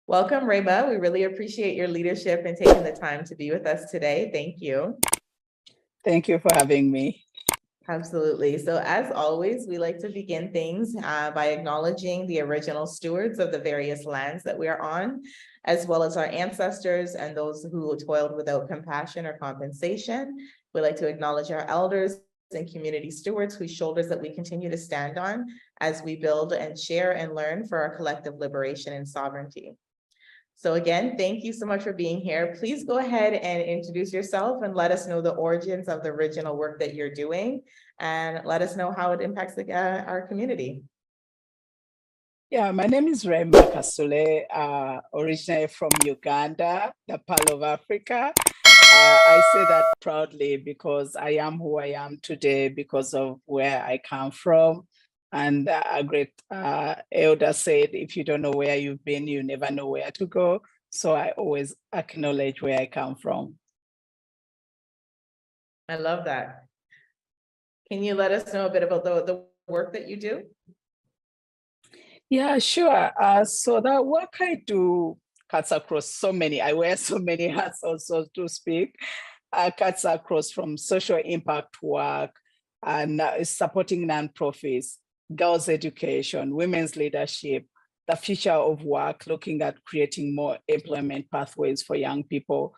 Welcome, Rehmah. We really appreciate your leadership and taking the time to be with us today. Thank you. Thank you for having me. Absolutely. So as always, we like to begin things by acknowledging the original stewards of the various lands that we are on, as well as our ancestors and those who toiled without compassion or compensation. We like to acknowledge our elders and community stewards whose shoulders that we continue to stand on as we build and share and learn for our collective liberation and sovereignty. So again, thank you so much for being here. Please go ahead and introduce yourself and let us know the origins of the original work that you're doing and let us know how it impacts our community. Yeah, my name is Rehmah Kasule, originally from Uganda, the Pearl of Africa. I say that proudly because I am who I am today because of where I come from. And a great elder said, if you don't know where you've been, you never know where to go. So I always acknowledge where I come from. I love that. Can you let us know a bit about the work that you do? Yeah, sure. So the work I do cuts across so many, I wear so many hats also to speak, cuts across from social impact work and supporting nonprofits, girls' education, women's leadership, the future of work, looking at creating more employment pathways for young people.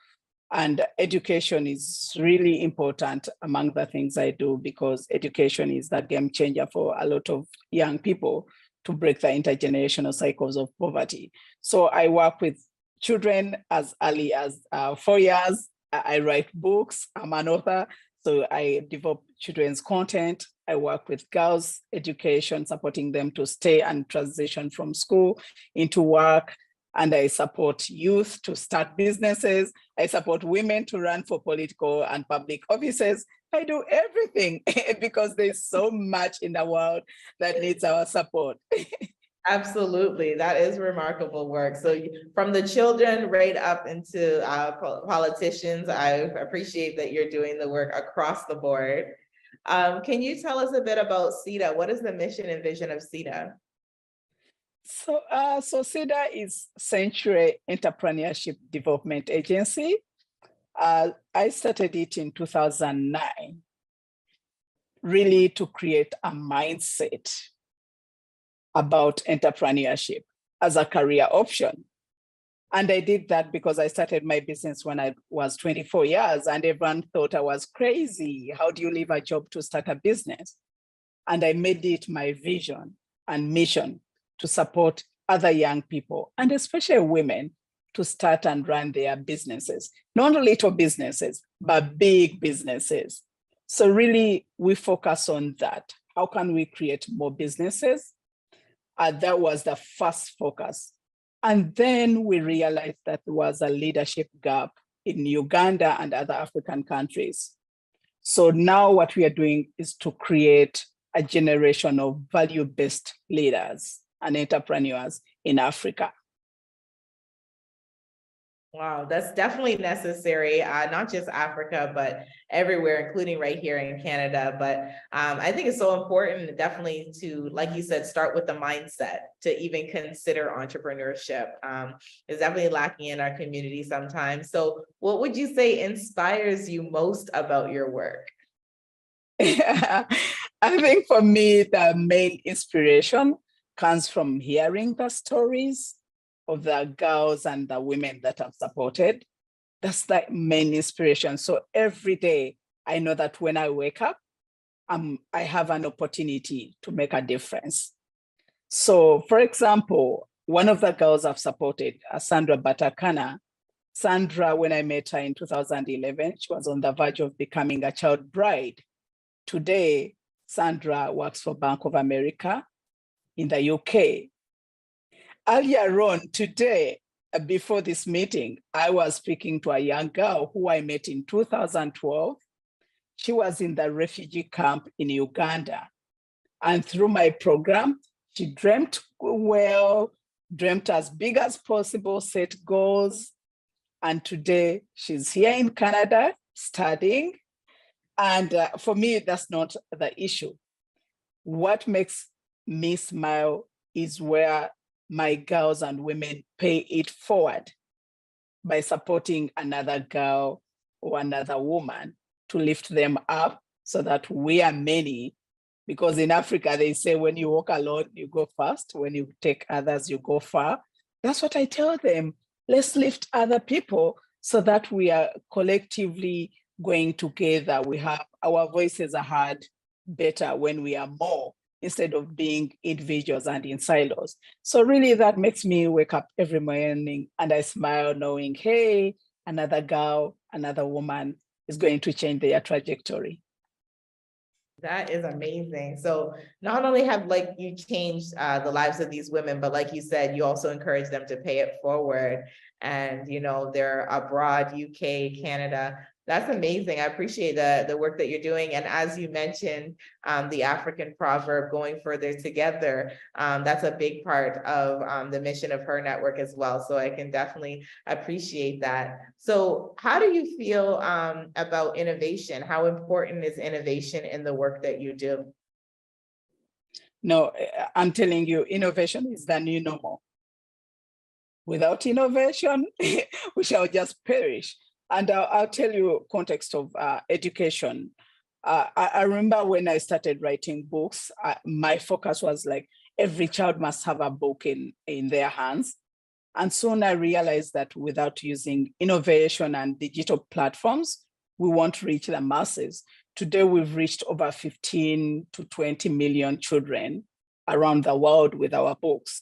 And education is really important among the things I do because education is the game changer for a lot of young people to break the intergenerational cycles of poverty. So I work with children as early as 4 years. I write books, I'm an author, so I develop children's content. I work with girls' education, supporting them to stay and transition from school into work. And I support youth to start businesses. I support women to run for political and public offices. I do everything because there's so much in the world that needs our support. Absolutely, that is remarkable work. So from the children right up into politicians, I appreciate that you're doing the work across the board. Can you tell us a bit about CEDA? What is the mission and vision of CEDA? So CEDA is Century Entrepreneurship Development Agency. I started it in 2009, really to create a mindset about entrepreneurship as a career option. And I did that because I started my business when I was 24 years and everyone thought I was crazy. How do you leave a job to start a business? And I made it my vision and mission to support other young people and especially women to start and run their businesses, not little businesses, but big businesses. So really we focus on that. How can we create more businesses? That was the first focus. And then we realized that there was a leadership gap in Uganda and other African countries. So now what we are doing is to create a generation of value-based leaders and entrepreneurs in Africa. Wow, that's definitely necessary, not just Africa, but everywhere, including right here in Canada. But I think it's so important definitely to, like you said, start with the mindset to even consider entrepreneurship. It's definitely lacking in our community sometimes. So what would you say inspires you most about your work? I think for me, the main inspiration comes from hearing the stories of the girls and the women that I've supported. That's the main inspiration. So every day, I know that when I wake up, I have an opportunity to make a difference. So for example, one of the girls I've supported, Sandra Batakana, Sandra, when I met her in 2011, she was on the verge of becoming a child bride. Today, Sandra works for Bank of America in the UK. Earlier on today, before this meeting, I was speaking to a young girl who I met in 2012. She was in the refugee camp in Uganda. And through my program, she dreamt well, dreamt as big as possible, set goals. And today she's here in Canada studying. And for me, that's not the issue. What makes me smile is where my girls and women pay it forward by supporting another girl or another woman to lift them up so that we are many. Because in Africa, they say when you walk alone, you go fast. When you take others, you go far. That's what I tell them. Let's lift other people so that we are collectively going together. We have our voices are heard better when we are more, instead of being individuals and in silos. So really that makes me wake up every morning and I smile knowing, hey, another girl, another woman is going to change their trajectory. That is amazing. So not only have like you changed the lives of these women, but like you said, you also encourage them to pay it forward. And, you know, they're abroad, UK, Canada. That's amazing. I appreciate the work that you're doing. And as you mentioned, the African proverb, going further together, that's a big part of the mission of her network as well. So I can definitely appreciate that. So how do you feel about innovation? How important is innovation in the work that you do? No, I'm telling you, innovation is the new normal. Without innovation, we shall just perish. And I'll tell you context of education. I remember when I started writing books, my focus was like, every child must have a book in their hands. And soon I realized that without using innovation and digital platforms, we won't reach the masses. Today, we've reached over 15 to 20 million children around the world with our books,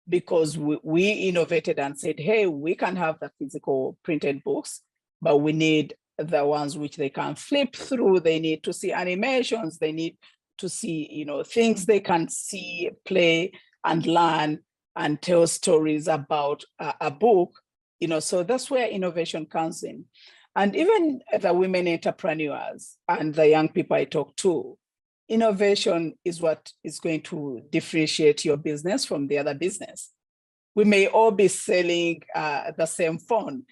because we innovated and said, hey, we can have the physical printed books, but we need the ones which they can flip through. They need to see animations. They need to see, you know, things they can see, play and learn and tell stories about a book, you know, so that's where innovation comes in. And even the women entrepreneurs and the young people I talk to, innovation is what is going to differentiate your business from the other business. We may all be selling the same phone,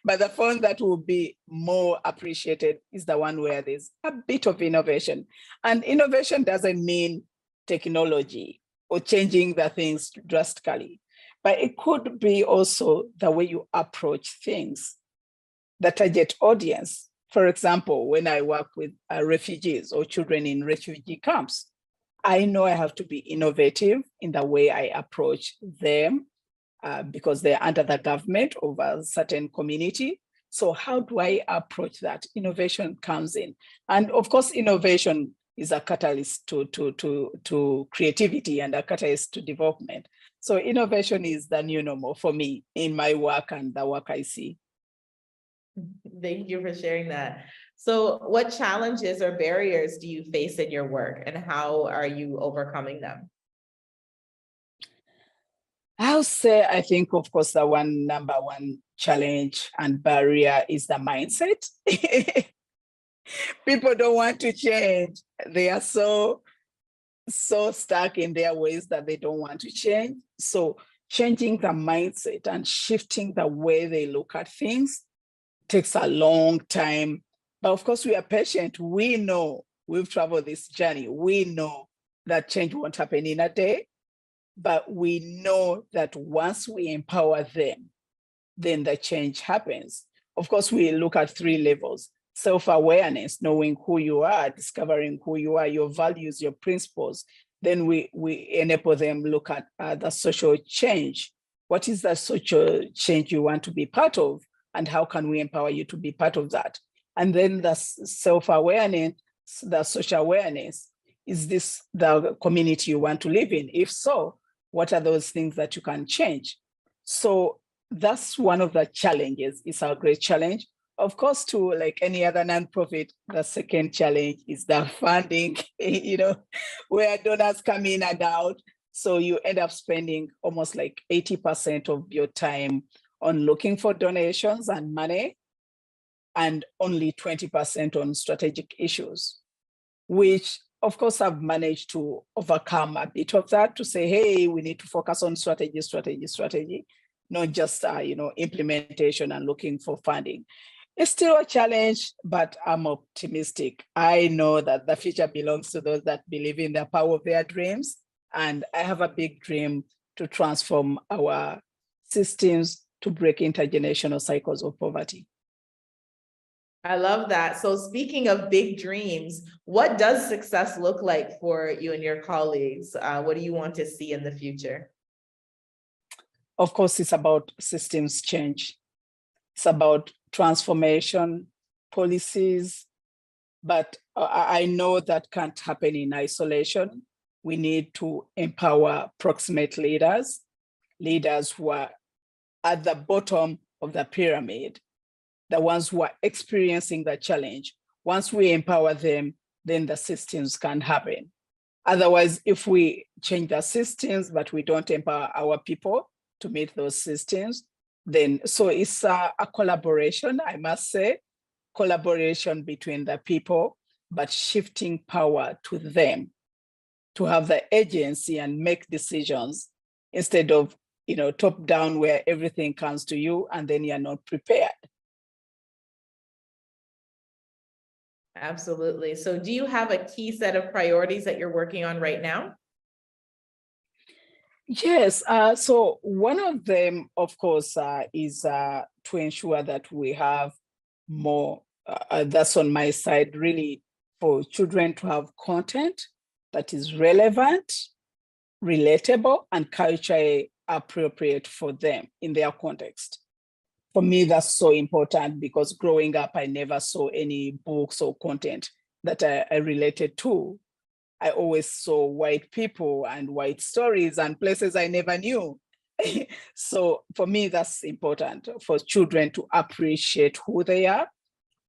but the phone that will be more appreciated is the one where there's a bit of innovation. And innovation doesn't mean technology or changing the things drastically, but it could be also the way you approach things, the target audience. For example, when I work with refugees or children in refugee camps, I know I have to be innovative in the way I approach them because they're under the government of a certain community. So how do I approach that? Innovation comes in. And of course, innovation is a catalyst to creativity and a catalyst to development. So innovation is the new normal for me in my work and the work I see. Thank you for sharing that. So what challenges or barriers do you face in your work, and how are you overcoming them? I'll say, I think, of course, the number one challenge and barrier is the mindset. People don't want to change. They are so stuck in their ways that they don't want to change. So changing the mindset and shifting the way they look at things takes a long time. But of course, we are patient. We know we've traveled this journey. We know that change won't happen in a day, but we know that once we empower them, then the change happens. Of course, we look at 3 levels: self-awareness, knowing who you are, discovering who you are, your values, your principles. Then we enable them look at the social change. What is the social change you want to be part of? And how can we empower you to be part of that? And then the self-awareness, the social awareness. Is this the community you want to live in? If so, what are those things that you can change? So that's one of the challenges. It's a great challenge. Of course, to like any other nonprofit, the second challenge is the funding, you know, where donors come in and out. So you end up spending almost like 80% of your time on looking for donations and money, and only 20% on strategic issues, which of course I've managed to overcome a bit of that to say, hey, we need to focus on strategy, not just implementation and looking for funding. It's still a challenge, but I'm optimistic. I know that the future belongs to those that believe in the power of their dreams. And I have a big dream to transform our systems to break intergenerational cycles of poverty. I love that. So speaking of big dreams, what does success look like for you and your colleagues? What do you want to see in the future? Of course, it's about systems change. It's about transformation, policies, but I know that can't happen in isolation. We need to empower proximate leaders, leaders who are at the bottom of the pyramid, the ones who are experiencing the challenge. Once we empower them, then the systems can happen. Otherwise, if we change the systems, but we don't empower our people to meet those systems, then, so it's a collaboration, I must say, collaboration between the people, but shifting power to them to have the agency and make decisions instead of, top down where everything comes to you and then you're not prepared. Absolutely. So do you have a key set of priorities that you're working on right now? Yes. So one of them, of course, is to ensure that we have more, that's on my side, really, for children to have content that is relevant, relatable, and culturally appropriate for them in their context. For me, that's so important because growing up, I never saw any books or content that I related to. I always saw white people and white stories and places I never knew. So for me, that's important for children to appreciate who they are,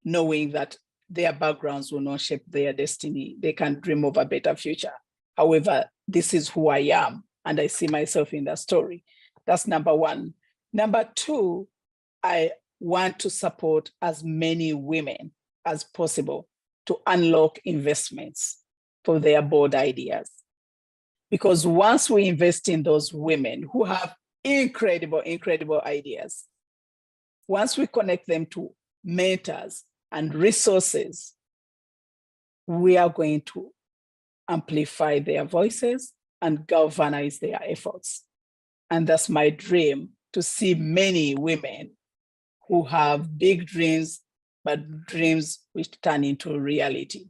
knowing that their backgrounds will not shape their destiny. They can dream of a better future. However, this is who I am, and I see myself in the story. That's number one. Number two, I want to support as many women as possible to unlock investments for their bold ideas. Because once we invest in those women who have incredible, incredible ideas, once we connect them to mentors and resources, we are going to amplify their voices and galvanize their efforts. And that's my dream, to see many women who have big dreams, but dreams which turn into reality.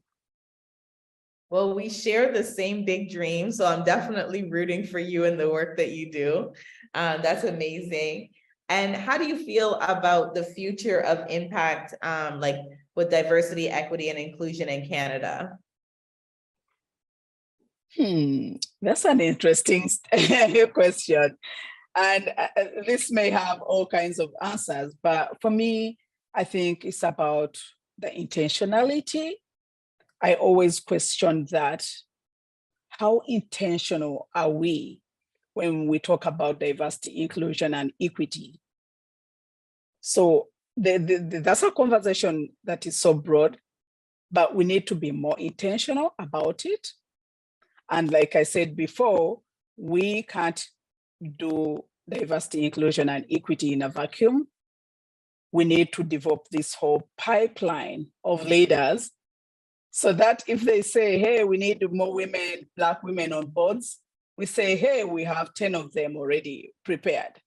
Well, we share the same big dream, so I'm definitely rooting for you in the work that you do. That's amazing. And how do you feel about the future of impact, like with diversity, equity, and inclusion in Canada? That's an interesting question. And this may have all kinds of answers, but for me, I think it's about the intentionality. I always question that. How intentional are we when we talk about diversity, inclusion, and equity? So that's a conversation that is so broad, but we need to be more intentional about it. And like I said before, we can't do diversity, inclusion, and equity in a vacuum. We need to develop this whole pipeline of leaders so that if they say, hey, we need more women, Black women on boards, we say, hey, we have 10 of them already prepared.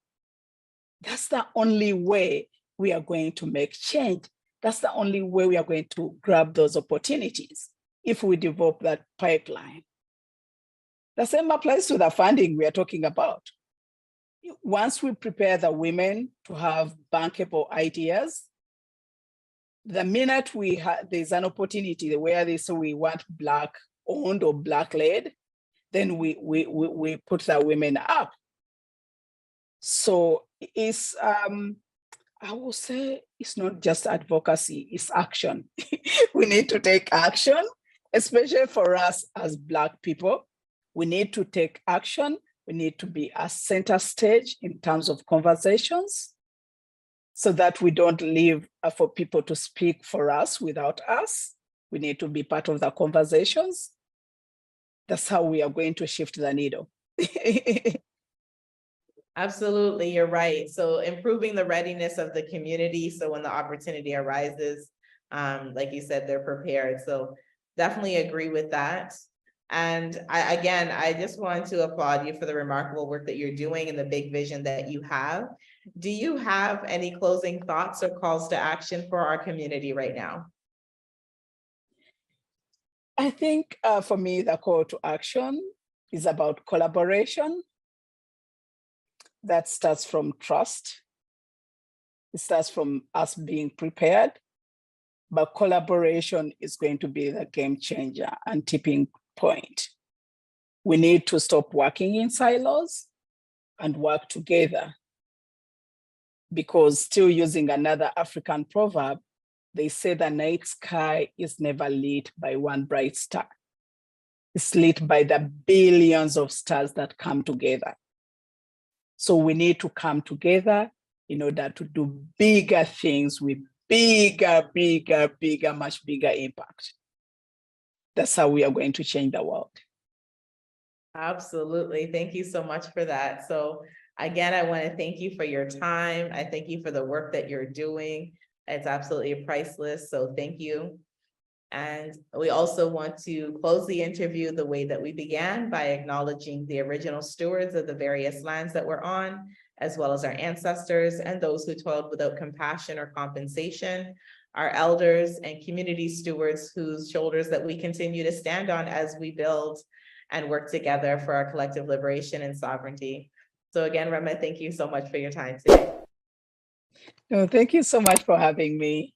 That's the only way we are going to make change. That's the only way we are going to grab those opportunities, if we develop that pipeline. The same applies to the funding we are talking about. Once we prepare the women to have bankable ideas, the minute there's an opportunity where they say we want Black owned or Black led, then we put the women up. So it's, I will say it's not just advocacy, it's action. We need to take action, especially for us as Black people. We need to take action. We need to be a center stage in terms of conversations so that we don't leave for people to speak for us without us. We need to be part of the conversations. That's how we are going to shift the needle. Absolutely, you're right. So improving the readiness of the community, so when the opportunity arises, like you said, they're prepared. So definitely agree with that. And I just want to applaud you for the remarkable work that you're doing and the big vision that you have. Do you have any closing thoughts or calls to action for our community right now? I think for me, the call to action is about collaboration. That starts from trust. It starts from us being prepared, but collaboration is going to be the game changer and tipping point. We need to stop working in silos and work together, because still using another African proverb, they say the night sky is never lit by one bright star. It's lit by the billions of stars that come together. So we need to come together in order to do bigger things with bigger, much bigger impact. That's how we are going to change the world. Absolutely. Thank you so much for that. So again, I want to thank you for your time. I thank you for the work that you're doing. It's absolutely priceless. So thank you. And we also want to close the interview the way that we began, by acknowledging the original stewards of the various lands that we're on, as well as our ancestors and those who toiled without compassion or compensation, our elders and community stewards whose shoulders that we continue to stand on as we build and work together for our collective liberation and sovereignty. So again, Rehmah, thank you so much for your time today. No, thank you so much for having me.